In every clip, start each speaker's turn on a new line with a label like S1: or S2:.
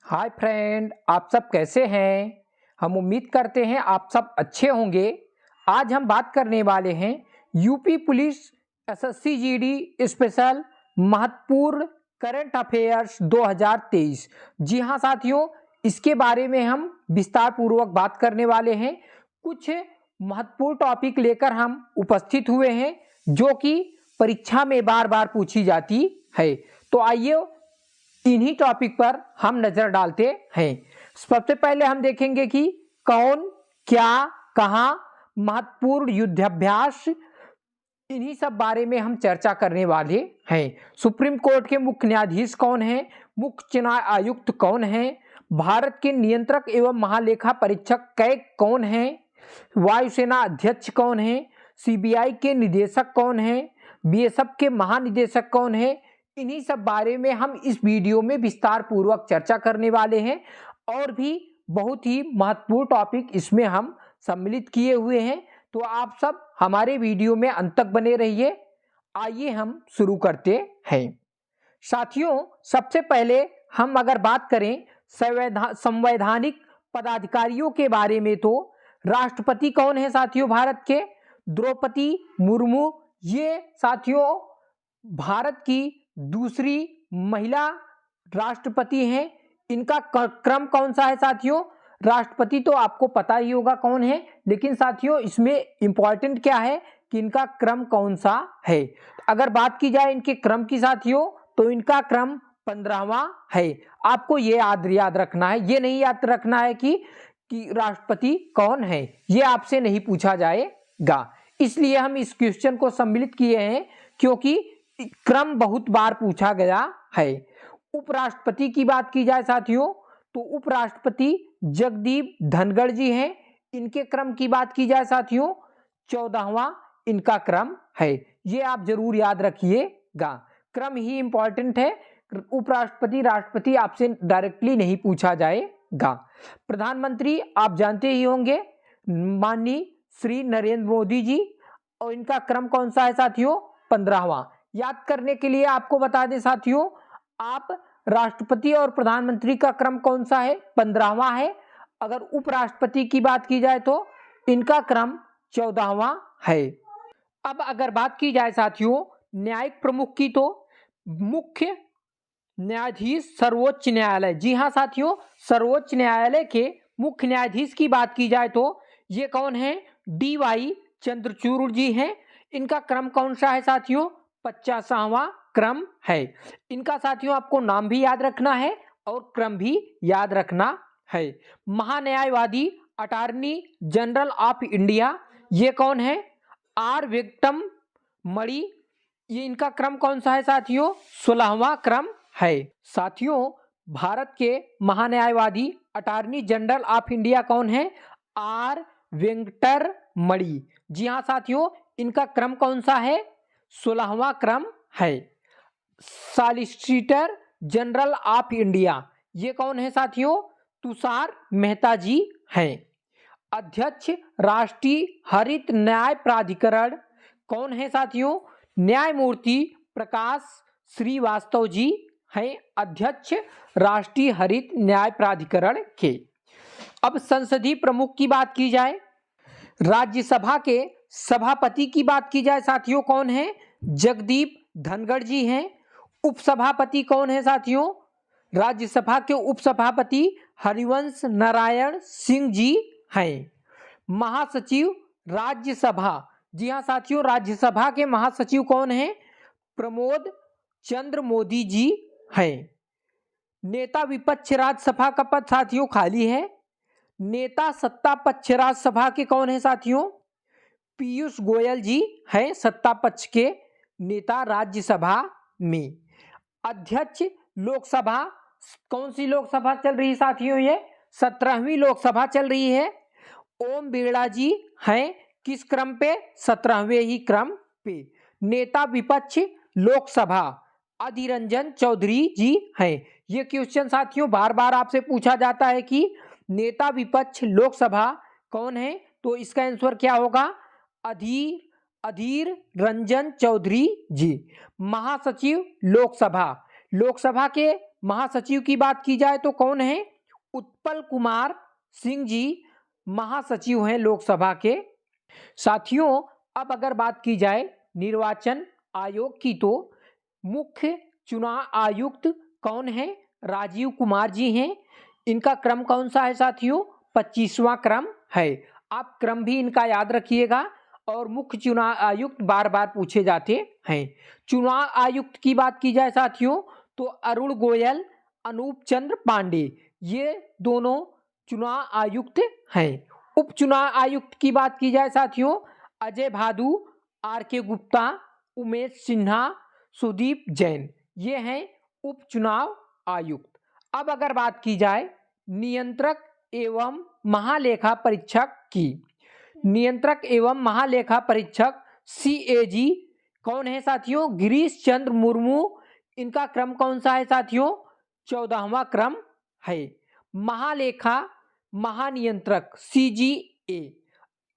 S1: Hi friend, आप सब कैसे हैं। हम उम्मीद करते हैं आप सब अच्छे होंगे। आज हम बात करने वाले हैं UP police SSC GD special महत्वपूर्ण करंट अफेयर्स 2023। जी हाँ साथियों, इसके बारे में हम विस्तार पूर्वक बात करने वाले हैं। कुछ महत्वपूर्ण टॉपिक लेकर हम उपस्थित हुए हैं जो कि परीक्षा में बार बार पूछी जाती है। तो आइए इन्हीं टॉपिक पर हम नजर डालते हैं। सबसे पहले हम देखेंगे कि कौन, क्या, कहां, महत्वपूर्ण युद्धाभ्यास, इन्हीं सब बारे में हम चर्चा करने वाले हैं। सुप्रीम कोर्ट के मुख्य न्यायाधीश कौन है, मुख्य चुनाव आयुक्त कौन है, भारत के नियंत्रक एवं महालेखा परीक्षक कैग कौन है, वायुसेना अध्यक्ष कौन है, सीबीआई के निदेशक कौन है, बीएसएफ के महानिदेशक कौन है, इन्हीं सब बारे में हम इस वीडियो में विस्तार पूर्वक चर्चा करने वाले हैं। और भी बहुत ही महत्वपूर्ण टॉपिक इसमें हम सम्मिलित किए हुए हैं। तो आप सब हमारे वीडियो में अंत तक बने रहिए। आइए हम शुरू करते हैं। साथियों, सबसे पहले हम अगर बात करें संवैधानिक पदाधिकारियों के बारे में, तो राष्ट्रपति कौन है साथियों भारत के, द्रौपदी मुर्मू। ये साथियों भारत की दूसरी महिला राष्ट्रपति हैं। इनका क्रम कौन सा है साथियों, राष्ट्रपति तो आपको पता ही होगा कौन है, लेकिन साथियों इसमें इंपॉर्टेंट क्या है कि इनका क्रम कौन सा है। अगर बात की जाए इनके क्रम की साथियों, तो इनका क्रम 15वां है। आपको ये याद रखना है, ये नहीं याद रखना है कि राष्ट्रपति कौन है, ये आपसे नहीं पूछा जाएगा। इसलिए हम इस क्वेश्चन को सम्मिलित किए हैं क्योंकि क्रम बहुत बार पूछा गया है। उपराष्ट्रपति की बात की जाए साथियों, तो उपराष्ट्रपति जगदीप धनखड़ जी हैं। इनके क्रम की बात की जाए साथियों, 14वां इनका क्रम है। ये आप जरूर याद रखिएगा, क्रम ही इंपॉर्टेंट है। उपराष्ट्रपति राष्ट्रपति आपसे डायरेक्टली नहीं पूछा जाएगा। प्रधानमंत्री आप जानते ही होंगे, माननीय श्री नरेंद्र मोदी जी, और इनका क्रम कौन सा है साथियों, 15वां। याद करने के लिए आपको बता दें साथियों, आप राष्ट्रपति और प्रधानमंत्री का क्रम कौन सा है, 15वां है। अगर उपराष्ट्रपति की बात की जाए तो इनका क्रम 14वां है। अब अगर बात की जाए साथियों न्यायिक प्रमुख की, तो मुख्य न्यायाधीश सर्वोच्च न्यायालय। जी हाँ साथियों, सर्वोच्च न्यायालय के मुख्य न्यायाधीश की बात की जाए तो ये कौन है, डीवाई चंद्रचूड़ जी हैं। इनका क्रम कौन सा है साथियों, 50वां क्रम है। इनका साथियों आपको नाम भी याद रखना है और क्रम भी याद रखना है। महान्यायवादी अटॉर्नी जनरल ऑफ इंडिया, ये कौन है, आर वेंकटमणि। ये इनका क्रम कौन सा है साथियों, 16वां क्रम है। साथियों भारत के महान्यायवादी अटॉर्नी जनरल ऑफ इंडिया कौन है, आर वेंकटमणि। जी हाँ साथियों, इनका क्रम कौन सा है, 16वां क्रम है। सॉलिसिटर जनरल ऑफ इंडिया, ये कौन है साथियों, तुषार मेहता जी हैं। अध्यक्ष राष्ट्रीय हरित न्याय प्राधिकरण कौन है साथियों, न्यायमूर्ति प्रकाश श्रीवास्तव जी हैं अध्यक्ष राष्ट्रीय हरित न्याय प्राधिकरण के। अब संसदीय प्रमुख की बात की जाए, राज्यसभा के सभापति की बात की जाए साथियों, कौन है, जगदीप धनखड़ जी हैं। उपसभापति कौन है साथियों, राज्यसभा के उपसभापति हरिवंश नारायण सिंह जी हैं। महासचिव राज्यसभा, जी हाँ साथियों, राज्यसभा के महासचिव कौन हैं, प्रमोद चंद्र मोदी जी हैं। नेता विपक्ष राज्यसभा का पद साथियों खाली है। नेता सत्ता पक्ष राज्यसभा के कौन है साथियों, पीयूष गोयल जी हैं सत्ता पक्ष के नेता राज्यसभा में। अध्यक्ष लोकसभा, कौन सी लोकसभा चल रही है साथियों, ये 17वीं लोकसभा चल रही है। ओम बिरला जी हैं किस क्रम पे, 17वें ही क्रम पे। नेता विपक्ष लोकसभा अधीर रंजन चौधरी जी हैं। ये क्वेश्चन साथियों बार बार आपसे पूछा जाता है कि नेता विपक्ष लोकसभा कौन है, तो इसका आंसर क्या होगा, अधीर रंजन चौधरी जी। महासचिव लोकसभा, लोकसभा के महासचिव की बात की जाए तो कौन है? उत्पल कुमार सिंह जी महासचिव हैं लोकसभा के। साथियों, अब अगर बात की जाए निर्वाचन आयोग की तो मुख्य चुनाव आयुक्त कौन है? राजीव कुमार जी हैं। इनका क्रम कौन सा है साथियों? 25वां क्रम है। आप क्रम भी इनका याद रखिएगा और मुख्य चुनाव आयुक्त बार बार पूछे जाते हैं। चुनाव आयुक्त की बात की जाए साथियों तो अरुण गोयल, अनूप चंद्र पांडे, ये दोनों चुनाव आयुक्त हैं। उपचुनाव आयुक्त की बात की जाए साथियों अजय भादु, आर.के. गुप्ता, उमेश सिन्हा, सुदीप जैन, ये हैं उपचुनाव आयुक्त। अब अगर बात की जाए नियंत्रक एवं महालेखा परीक्षक की, नियंत्रक एवं महालेखा परीक्षक CAG कौन है साथियों? गिरीश चंद्र मुर्मू। इनका क्रम कौन सा है साथियों? 14वां क्रम है। महालेखा महानियंत्रक CGA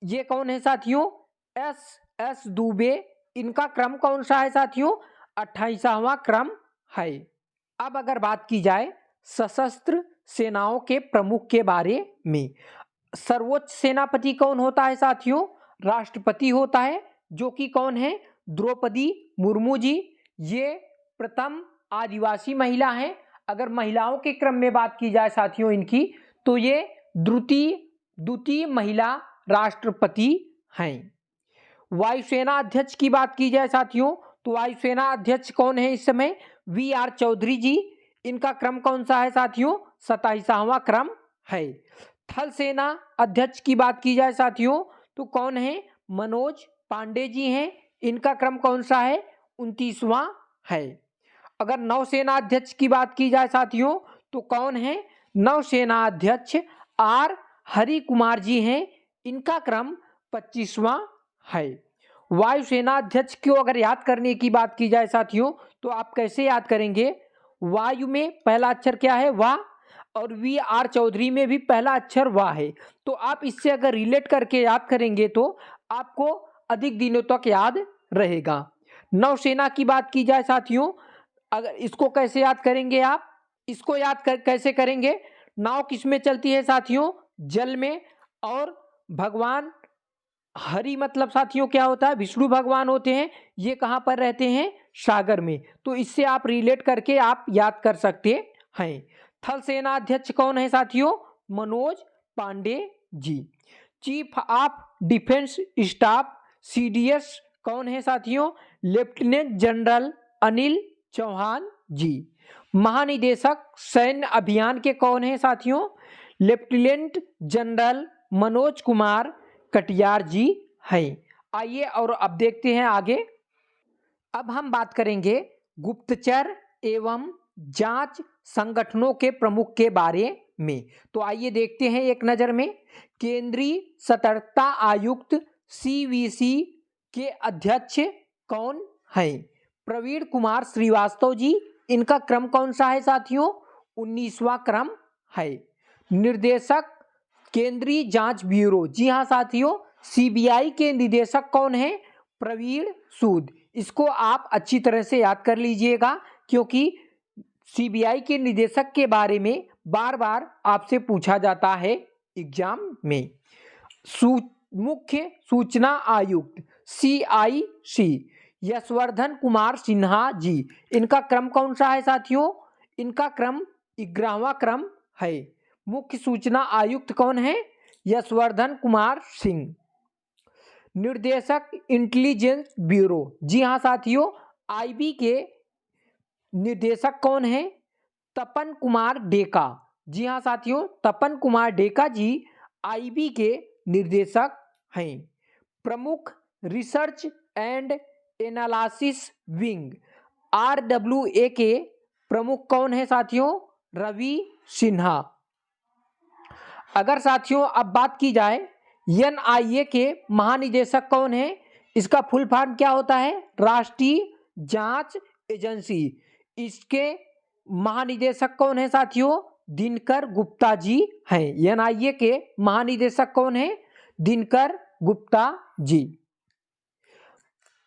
S1: ये कौन है साथियों? SS दुबे। इनका क्रम कौन सा है साथियों? 28वां क्रम है। अब अगर बात की जाए सशस्त्र सेनाओं के प्रमुख के बारे में, सर्वोच्च सेनापति कौन होता है साथियों? राष्ट्रपति होता है, जो कि कौन है? द्रौपदी मुर्मू जी। ये प्रथम आदिवासी महिला हैं। अगर महिलाओं के क्रम में बात की जाए साथियों इनकी तो ये द्वितीय महिला राष्ट्रपति हैं। वायुसेना अध्यक्ष की बात की जाए साथियों तो वायुसेना अध्यक्ष कौन है इस समय? VR चौधरी जी। इनका क्रम कौन सा है साथियों? 27वां क्रम है। थल सेना अध्यक्ष की बात की जाए साथियों तो कौन है? मनोज पांडे जी हैं। इनका क्रम कौन सा है? 29वां है। अगर नौसेना अध्यक्ष की बात की जाए साथियों तो कौन है? नौसेना अध्यक्ष R हरि कुमार जी हैं। इनका क्रम 25वां है। वायुसेना अध्यक्ष को अगर याद करने की बात की जाए साथियों तो आप कैसे याद करेंगे? वायु में पहला अक्षर क्या है? वाह। और VR चौधरी में भी पहला अक्षर वाह है। तो आप इससे अगर रिलेट करके याद करेंगे तो आपको अधिक दिनों तक याद रहेगा। नौसेना की बात की जाए साथियों, अगर इसको कैसे याद करेंगे आप? इसको कैसे करेंगे? नाव किसमें चलती है साथियों? जल में। और भगवान हरि मतलब साथियों क्या होता है? विष्णु भगवान होते हैं। ये कहाँ पर रहते हैं? सागर में। तो इससे आप रिलेट करके आप याद कर सकते हैं। थल सेना अध्यक्ष कौन है साथियों? Manoj Pandey ji. Chief of defence staff CDS कौन है साथियों? Lieutenant general Anil Chauhan ji. महानिदेशक सैन्य अभियान के कौन है साथियों? लेफ्टिनेंट जनरल मनोज कुमार कटियार जी हैं। आइए और अब देखते हैं आगे। अब हम बात करेंगे गुप्तचर एवं जांच संगठनों के प्रमुख के बारे में। तो आइए देखते हैं एक नज़र में। केंद्रीय सतर्कता आयुक्त CVC के अध्यक्ष कौन हैं? प्रवीण कुमार श्रीवास्तव जी। इनका क्रम कौन सा है साथियों? 19वां क्रम है। निर्देशक केंद्रीय जांच ब्यूरो, जी हाँ साथियों, CBI के निदेशक कौन है? प्रवीण सूद। इसको आप अच्छी तरह से याद कर लीजिएगा क्योंकि CBI के निदेशक के बारे में बार बार आपसे पूछा जाता है एग्जाम में। मुख्य सूचना आयुक्त CIC यशवर्धन कुमार सिन्हा जी। इनका क्रम कौन सा है साथियों? इनका क्रम 11वां क्रम है। मुख्य सूचना आयुक्त कौन है? यशवर्धन कुमार सिंह। निर्देशक इंटेलिजेंस ब्यूरो, जी हाँ साथियों, IB के निर्देशक कौन है? तपन कुमार डेका। जी हाँ साथियों, तपन कुमार डेका जी IB के निर्देशक हैं। प्रमुख research and analysis wing RWA के प्रमुख कौन है साथियों? रवि सिन्हा। अगर साथियों अब बात की जाए NIA के महानिदेशक कौन है? इसका फुल फॉर्म क्या होता है? राष्ट्रीय जांच एजेंसी। इसके महानिदेशक कौन है साथियों? दिनकर गुप्ता जी हैं। NIA के महानिदेशक कौन है? दिनकर गुप्ता जी।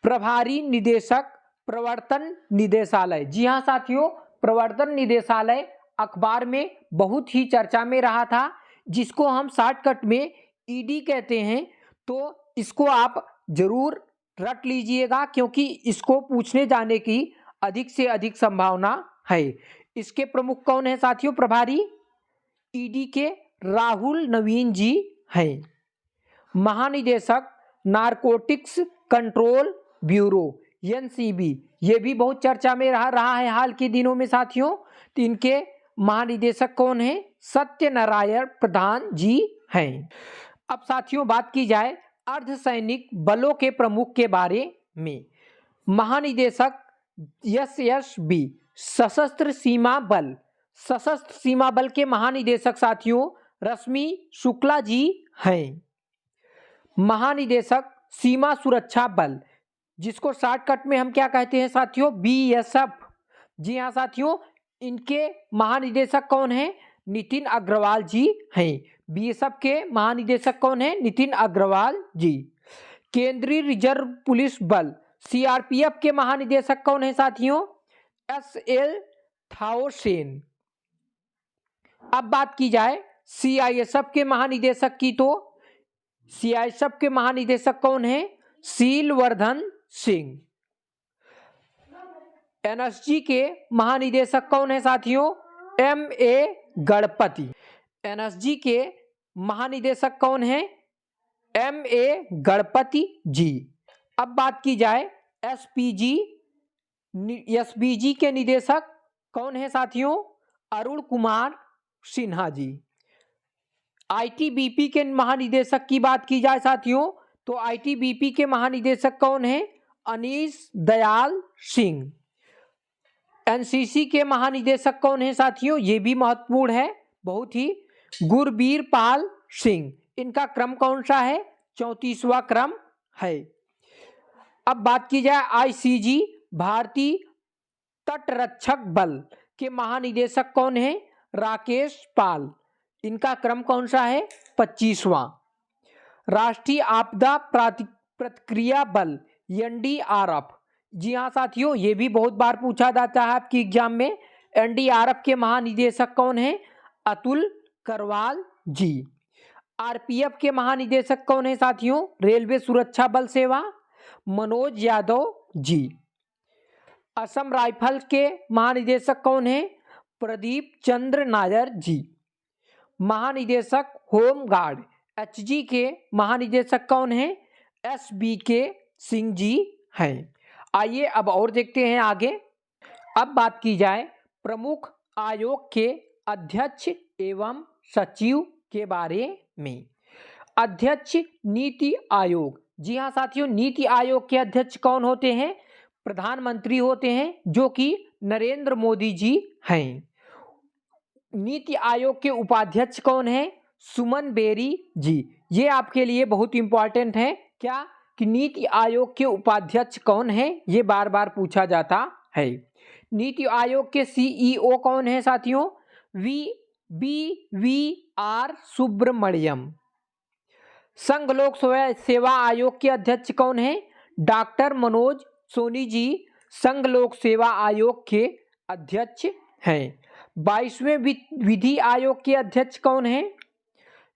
S1: प्रभारी निदेशक प्रवर्तन निदेशालय, जी हाँ साथियों, प्रवर्तन निदेशालय अखबार में बहुत ही चर्चा में रहा था, जिसको हम शॉर्टकट में ईडी कहते हैं। तो इसको आप जरूर रट लीजिएगा, क्योंकि इसको पूछने जाने की अधिक से अधिक संभावना है। इसके प्रमुख कौन है साथियों? प्रभारी ईडी के राहुल नवीन जी हैं। महानिदेशक नारकोटिक्स कंट्रोल ब्यूरो एनसीबी, ये भी बहुत चर्चा में रहा है हाल के दिनों में साथियों। तो इनके महानिदेशक कौन है? सत्यनारायण प्रधान जी हैं। अब साथियों बात की जाए अर्धसैनिक बलों के प्रमुख के बारे में। महानिदेशक एसएसबी सशस्त्र सीमा बल, सशस्त्र सीमा बल के महानिदेशक साथियों रश्मि शुक्ला जी हैं। महानिदेशक सीमा सुरक्षा बल, जिसको शॉर्टकट में हम क्या कहते हैं साथियों? बीएसएफ। जी हाँ साथियों, इनके महानिदेशक कौन हैं? नितिन अग्रवाल जी हैं। बीएसएफ के महानिदेशक कौन हैं? नितिन अग्रवाल जी। केंद्रीय रिजर्व पुलिस बल सीआरपीएफ के महानिदेशक कौन हैं साथियों? एसएल थाओसेन। अब बात की जाए सीआईएसएफ के महानिदेशक की, तो सीआईएसएफ के महानिदेशक कौन हैं? शीलवर्धन सिंह। एनएसजी के महानिदेशक कौन है साथियों? एमए गणपति। एनएसजी के महानिदेशक कौन है? एमए गणपति जी। अब बात की जाए एसपीजी के निदेशक कौन है साथियों? अरुण कुमार सिन्हा जी। आईटीबीपी के महानिदेशक की बात की जाए साथियों, तो आईटीबीपी के महानिदेशक कौन है? अनीश दयाल सिंह। एनसीसी के महानिदेशक कौन है साथियों? ये भी महत्वपूर्ण है बहुत ही, गुरबीर पाल सिंह। इनका क्रम कौन सा है? 34वां क्रम है। अब बात की जाए आईसीजी भारतीय तटरक्षक बल के महानिदेशक कौन है? राकेश पाल। इनका क्रम कौन सा है? 25वां। राष्ट्रीय आपदा प्रतिक्रिया बल एनडीआरएफ। जी हाँ साथियों, ये भी बहुत बार पूछा जाता है आपकी एग्जाम में। एनडीआरएफ के महानिदेशक कौन है? अतुल करवाल जी। आरपीएफ के महानिदेशक कौन है साथियों? रेलवे सुरक्षा बल सेवा, मनोज यादव जी। असम राइफल के महानिदेशक कौन है? प्रदीप चंद्र नायर जी। महानिदेशक होम गार्ड एचजी के महानिदेशक कौन है? एसबीके सिंह जी हैं। आइए अब और देखते हैं आगे। अब बात की जाए प्रमुख आयोग के अध्यक्ष एवं सचिव के बारे में। अध्यक्ष नीति आयोग। जी हाँ साथियों, नीति आयोग के अध्यक्ष कौन होते हैं? प्रधानमंत्री होते हैं, जो कि नरेंद्र मोदी जी हैं। नीति आयोग के उपाध्यक्ष कौन है? सुमन बेरी जी। ये आपके लिए बहुत इंपॉर्टेंट है क्या कि नीति आयोग के उपाध्यक्ष कौन है, ये बार बार पूछा जाता है। नीति आयोग के सीईओ कौन है साथियों? वी.आर. सुब्रमण्यम। संघ लोक सेवा आयोग के अध्यक्ष कौन है? डॉक्टर मनोज सोनी जी संघ लोक सेवा आयोग के अध्यक्ष हैं। 22वें विधि आयोग के अध्यक्ष कौन है?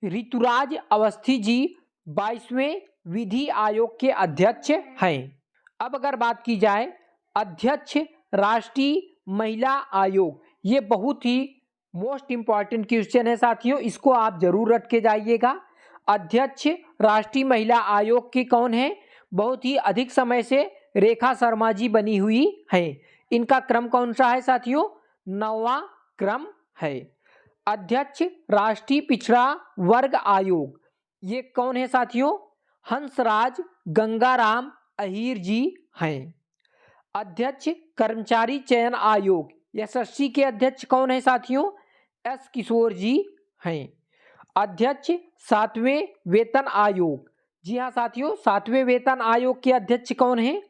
S1: ऋतुराज अवस्थी जी 22वें विधि आयोग के अध्यक्ष हैं। अब अगर बात की जाए अध्यक्ष राष्ट्रीय महिला आयोग, ये बहुत ही मोस्ट इंपॉर्टेंट क्वेश्चन है साथियों, इसको आप जरूर रट के जाइएगा। अध्यक्ष राष्ट्रीय महिला आयोग के कौन है? बहुत ही अधिक समय से रेखा शर्मा जी बनी हुई है। इनका क्रम कौन सा है साथियों? 9वां क्रम है। अध्यक्ष राष्ट्रीय पिछड़ा वर्ग आयोग, ये कौन है साथियों? हंसराज गंगाराम अहीर जी हैं। अध्यक्ष कर्मचारी चयन आयोग एसएससी के अध्यक्ष कौन है साथियों? एस किशोर जी हैं। अध्यक्ष 7वें वेतन आयोग। जी हाँ साथियों, 7वें वेतन आयोग के अध्यक्ष कौन है?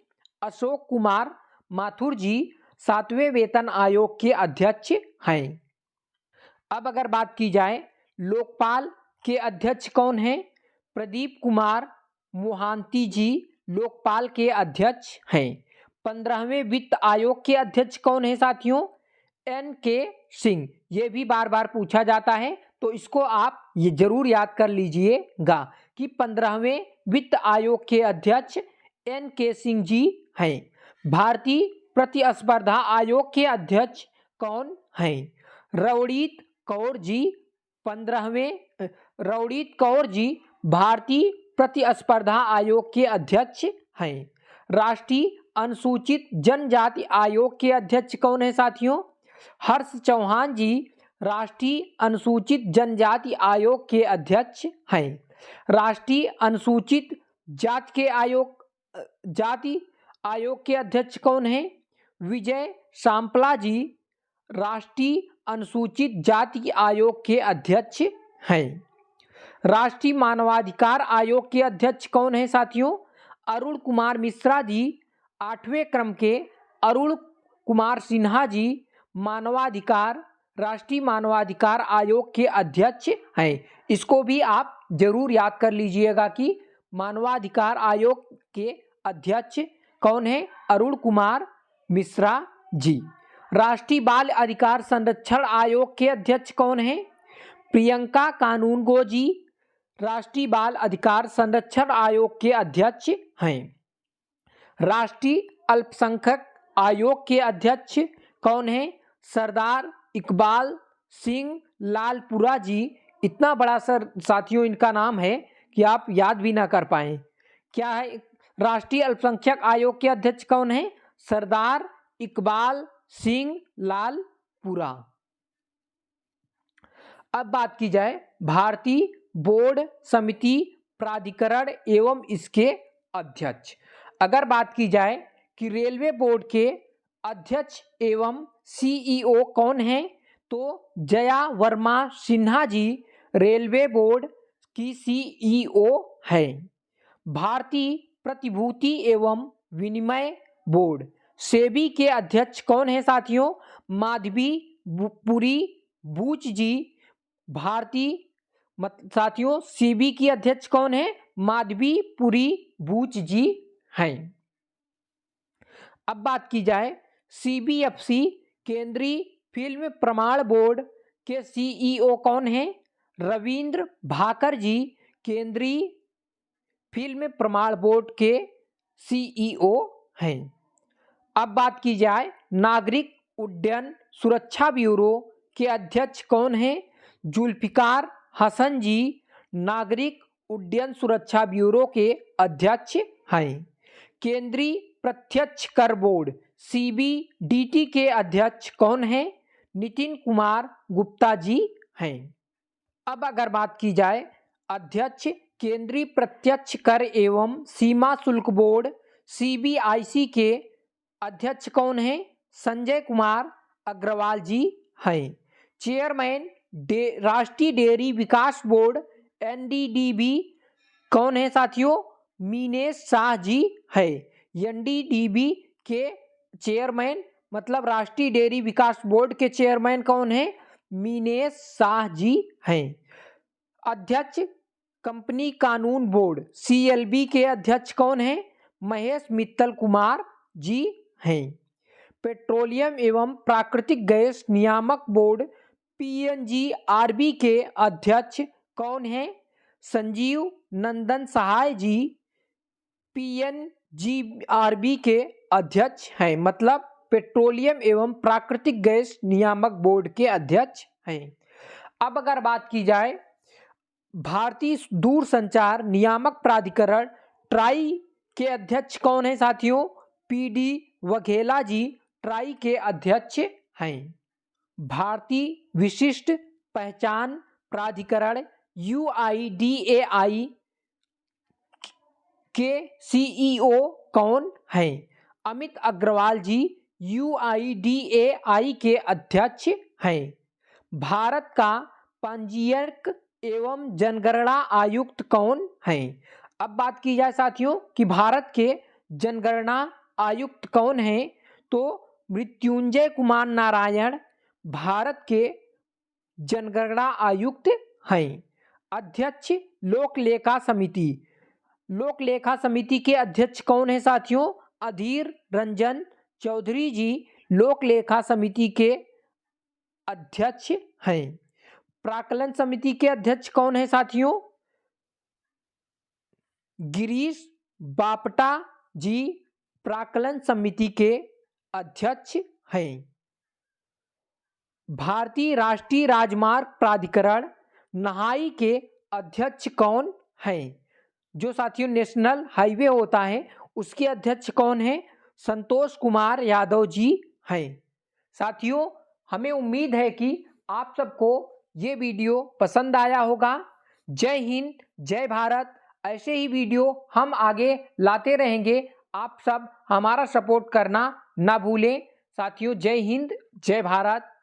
S1: अशोक कुमार माथुर जी 7वें वेतन आयोग के अध्यक्ष हैं। अब अगर बात की जाए लोकपाल के अध्यक्ष कौन है? प्रदीप कुमार मोहांती जी लोकपाल के अध्यक्ष हैं। 15वें वित्त आयोग के अध्यक्ष कौन है साथियों? N.K. सिंह। ये भी बार बार पूछा जाता है, तो इसको आप ये जरूर याद कर लीजिएगा कि 15वें वित्त आयोग के अध्यक्ष N.K. सिंह जी हैं। भारतीय प्रतिस्पर्धा आयोग के अध्यक्ष कौन हैं? रवनीत कौर जी। 15वें रवनीत कौर जी भारतीय प्रतिस्पर्धा आयोग के अध्यक्ष हैं। राष्ट्रीय अनुसूचित जनजाति आयोग के अध्यक्ष कौन है साथियों? हर्ष चौहान जी राष्ट्रीय अनुसूचित जनजाति आयोग के अध्यक्ष हैं। राष्ट्रीय अनुसूचित जाति आयोग के अध्यक्ष कौन है? विजय सांपला जी राष्ट्रीय अनुसूचित जाति आयोग के अध्यक्ष हैं। राष्ट्रीय मानवाधिकार आयोग के अध्यक्ष कौन है साथियों? अरुण कुमार मिश्रा जी। 8वें क्रम के अरुण कुमार सिन्हा जी राष्ट्रीय मानवाधिकार आयोग के अध्यक्ष हैं। इसको भी आप जरूर याद कर लीजिएगा कि मानवाधिकार आयोग के अध्यक्ष कौन है? अरुण कुमार मिश्रा जी। राष्ट्रीय बाल अधिकार संरक्षण आयोग के अध्यक्ष कौन है? प्रियंका कानूनगो जी राष्ट्रीय बाल अधिकार संरक्षण आयोग के अध्यक्ष हैं। राष्ट्रीय अल्पसंख्यक आयोग के अध्यक्ष कौन है? सरदार इकबाल सिंह लालपुरा जी। इतना बड़ा साथियों इनका नाम है कि आप याद भी ना कर पाए। क्या है? राष्ट्रीय अल्पसंख्यक आयोग के अध्यक्ष कौन है? सरदार इकबाल सिंह लालपुरा। अब बात की जाए भारतीय बोर्ड समिति प्राधिकरण एवं इसके अध्यक्ष। अगर बात की जाए कि रेलवे बोर्ड के अध्यक्ष एवं सीईओ कौन है, तो जया वर्मा सिन्हा जी रेलवे बोर्ड की सीईओ है। भारतीय प्रतिभूति एवं विनिमय बोर्ड सेबी के अध्यक्ष कौन है साथियों? माधवी पुरी बूच जी। भारतीय साथियों सेबी की अध्यक्ष कौन है? माधवी पुरी बूच जी हैं। अब बात की जाए सीबीएफसी केंद्रीय फिल्म प्रमाण बोर्ड के सीईओ कौन है? रविंद्र भाकर जी केंद्रीय फिल्म प्रमाण बोर्ड के सीईओ हैं। अब बात की जाए नागरिक उड्डयन सुरक्षा ब्यूरो के अध्यक्ष कौन है? जुल्फिकार हसन जी नागरिक उड्डयन सुरक्षा ब्यूरो के अध्यक्ष हैं। केंद्रीय प्रत्यक्ष कर बोर्ड सीबीडीटी के अध्यक्ष कौन है? नितिन कुमार गुप्ता जी हैं। अब अगर बात की जाए अध्यक्ष केंद्रीय प्रत्यक्ष कर एवं सीमा शुल्क बोर्ड सीबीआईसी के अध्यक्ष कौन है? संजय कुमार अग्रवाल जी हैं। चेयरमैन राष्ट्रीय डेयरी विकास बोर्ड एनडीडीबी कौन है साथियों? मीनेश शाह जी है। एनडीडीबी के चेयरमैन मतलब राष्ट्रीय डेयरी विकास बोर्ड के चेयरमैन कौन है? मीनेश शाह जी हैं। अध्यक्ष कंपनी कानून बोर्ड सीएलबी के अध्यक्ष कौन है? महेश मित्तल कुमार जी हैं। पेट्रोलियम एवं प्राकृतिक गैस नियामक बोर्ड पीएनजीआरबी के अध्यक्ष कौन है? संजीव नंदन सहाय जी पीएनजीआरबी के अध्यक्ष हैं। मतलब पेट्रोलियम एवं प्राकृतिक गैस नियामक बोर्ड के अध्यक्ष हैं। अब अगर बात की जाए भारतीय दूरसंचार नियामक प्राधिकरण ट्राई के अध्यक्ष कौन है साथियों? पीडी वघेला जी ट्राई के अध्यक्ष हैं। भारतीय विशिष्ट पहचान प्राधिकरण यूआईडीएआई के सीईओ कौन हैं? अमित अग्रवाल जी यूआईडीएआई के अध्यक्ष हैं। भारत का पंजीयक एवं जनगणना आयुक्त कौन हैं? अब बात की जाए साथियों कि भारत के जनगणना आयुक्त कौन हैं, तो मृत्युंजय कुमार नारायण भारत के जनगणना आयुक्त हैं। अध्यक्ष लोक लेखा समिति के अध्यक्ष कौन है साथियों? अधीर रंजन चौधरी जी लोक लेखा समिति के अध्यक्ष हैं। प्राक्कलन समिति के अध्यक्ष कौन है साथियों? गिरीश बापटा जी प्राक्कलन समिति के अध्यक्ष हैं। भारतीय राष्ट्रीय राजमार्ग प्राधिकरण नहाई के अध्यक्ष कौन हैं? जो साथियों नेशनल हाईवे होता है उसके अध्यक्ष कौन है? संतोष कुमार यादव जी हैं। साथियों हमें उम्मीद है कि आप सबको ये वीडियो पसंद आया होगा। जय हिंद, जय भारत। ऐसे ही वीडियो हम आगे लाते रहेंगे। आप सब हमारा सपोर्ट करना ना भूलें। साथियों जय हिंद, जय भारत।